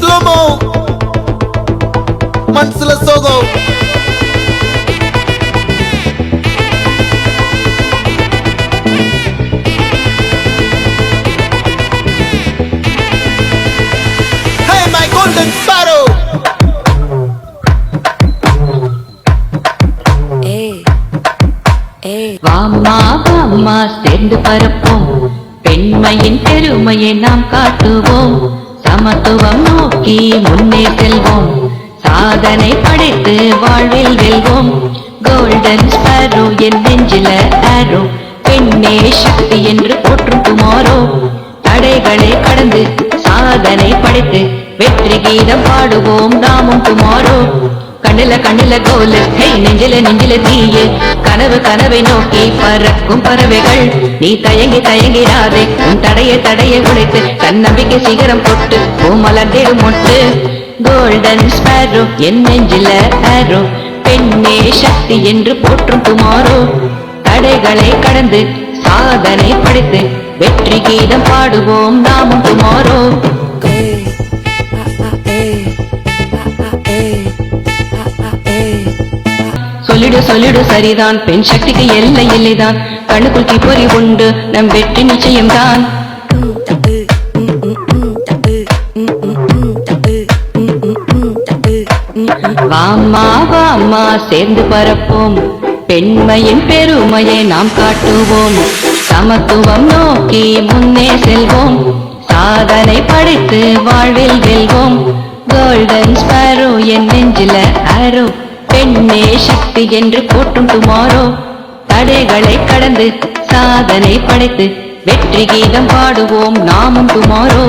slo-mo மனசுல சோகம் Hey my golden sparrow வாம்மா வாம்மா சேர்ந்து பரப்போம் பெண்மையின் பெருமையை நாம் காட்டுவோம் சமத்துவம் நோக்கி முன்னே செல்வோம் சாதனை படைத்து வாழ்வில் வெல்வோம் கோல்டன் ஸ்பாரோ என் நெஞ்சில ஆரோ பெண்ணே சக்தி என்று போற்றும் டுமாரோ தடைகளை கடந்து சாதனை படைத்து வெற்றி கீதம் பாடுவோம் நாமும் டுமாரோ கண்ணில கோலு நெஞ்சில தீயே கனவை நோக்கி பறக்கும் பறவைகள் நீ தயங்கிடாதே உன் தடைய உழைத்து தன்னம்பிக்கை சிகரம் தொட்டு மலர்ந்திடும் மொட்டு கோல்டன் ஸ்பாரோ என் நெஞ்சில ஆரோ பெண்ணே சக்தி என்று போற்றும் டுமாரோ தடைகளை கடந்து சாதனை படைத்து வெற்றி கீதம் பாடுவோம் நாமும் டுமாரோ சொல்லிடு சரிதான் பெண் சக்திக்கு எல்லை இல்லைதான் கண்ணுக்குள் தீப்பொறி உண்டு நம் வெற்றி நிச்சயம்தான் வாம்மா வாம்மா சேர்ந்து பரப்போம் பெண்மையின் பெருமையை நாம் காட்டுவோம் சமத்துவம் நோக்கி முன்னே செல்வோம் சாதனை படைத்து வாழ்வில் வெல்வோம் கோல்டன் ஸ்பாரோ என் நெஞ்சில ஆரோ பெண்ணே சக்தி என்று போற்றும் டுமாரோ தடைகளை கடந்து சாதனை படைத்து வெற்றி கீதம் பாடுவோம் நாமும் டுமாரோ